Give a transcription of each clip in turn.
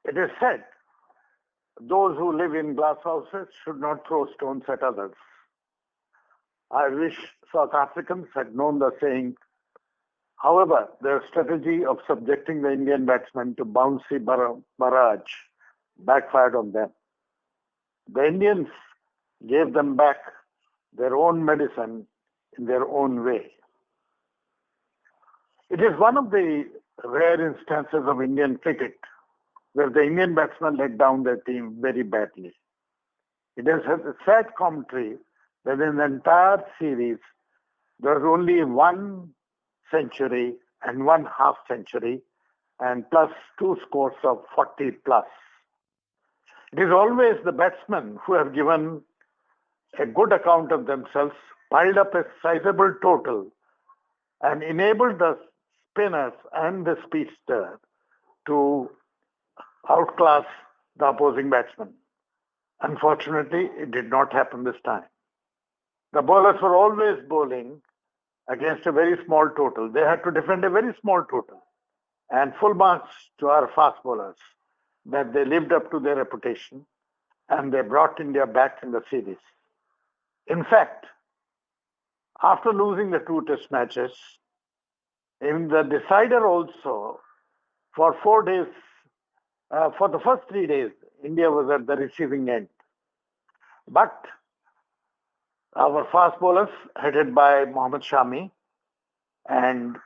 It is said, those who live in glass houses should not throw stones at others. I wish South Africans had known the saying. However, their strategy of subjecting the Indian batsmen to bouncy barrage backfired on them. The Indians gave them back their own medicine in their own way. It is one of the rare instances of Indian cricket where the Indian batsmen let down their team very badly. It is a sad commentary that in the entire series, there was only one century and one half century, and plus two scores of 40 plus. It is always the batsmen who have given a good account of themselves, piled up a sizable total, and enabled the spinners and the speedster to outclass the opposing batsman. Unfortunately, it did not happen this time. The bowlers were always bowling against a very small total. They had to defend a very small total. And full marks to our fast bowlers that they lived up to their reputation and they brought India back in the series. In fact, after losing the two test matches, in the decider also, for 4 days, for the first 3 days, India was at the receiving end. But our fast bowlers, headed by Mohammad Shami, and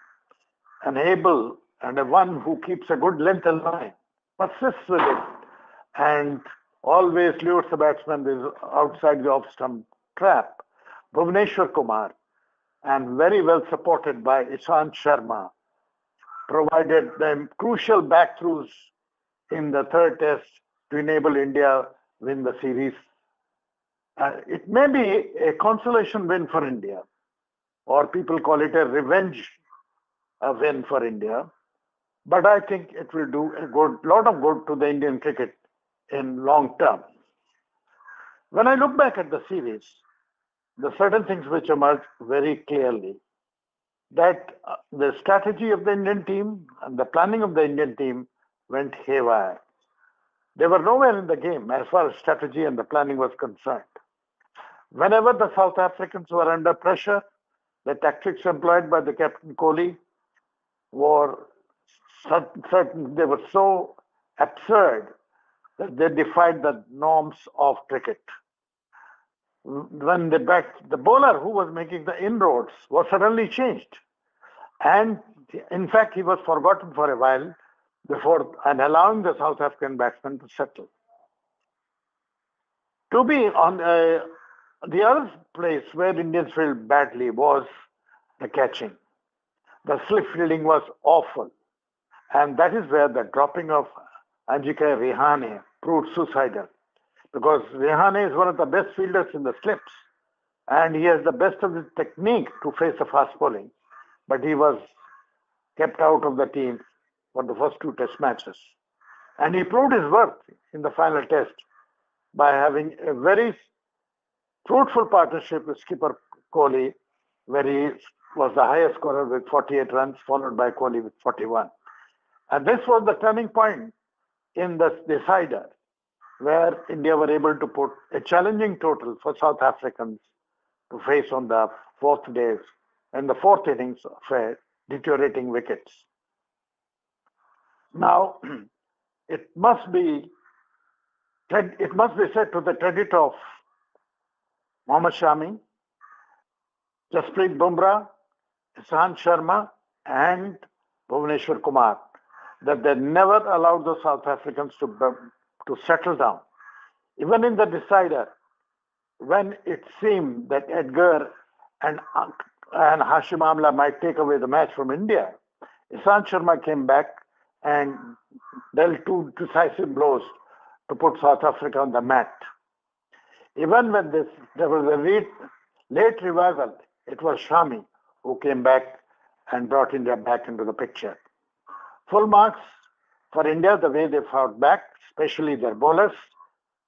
an able and a one who keeps a good length and line, persists with it and always lures the batsman outside the off-stump trap. Bhuvneshwar Kumar, and very well supported by Ishant Sharma, provided them crucial backthroughs in the third test to enable India win the series. It may be a consolation win for India, or people call it a revenge win for India. But I think it will do a lot of good to the Indian cricket in long term. When I look back at the series, there are certain things which emerge very clearly. That the strategy of the Indian team and the planning of the Indian team went haywire. They were nowhere in the game as far as strategy and the planning was concerned. Whenever the South Africans were under pressure, the tactics employed by the Captain Kohli were certain, they were so absurd that they defied the norms of cricket. When the bowler who was making the inroads was suddenly changed. And in fact, he was forgotten for a while before and allowing the South African batsmen to settle. To be on the other place where Indians failed badly was the catching. The slip fielding was awful. And that is where the dropping of Ajike Rihane proved suicidal. Because Rihane is one of the best fielders in the slips. And he has the best of his technique to face the fast bowling. But he was kept out of the team for the first two test matches. And he proved his worth in the final test by having a very fruitful partnership with skipper Kohli, where he was the highest scorer with 48 runs, followed by Kohli with 41. And this was the turning point in the decider, where India were able to put a challenging total for South Africans to face on the fourth days and the fourth innings of deteriorating wickets. Now, it must be said to the credit of Mohammad Shami, Jasprit Bumrah, Ishant Sharma, and Bhuvneshwar Kumar that they never allowed the South Africans to settle down. Even in the decider, when it seemed that Edgar and Hashim Amla might take away the match from India, Ishant Sharma came back and dealt two decisive blows to put South Africa on the mat. Even when there was a late revival, it was Shami who came back and brought India back into the picture. Full marks for India, the way they fought back, especially their bowlers.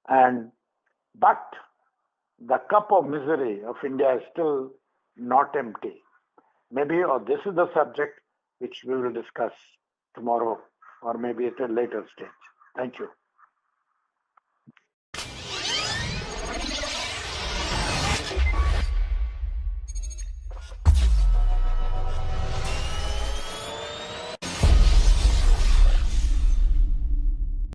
But the cup of misery of India is still not empty. Maybe this is the subject which we will discuss tomorrow or maybe at a later stage. Thank you.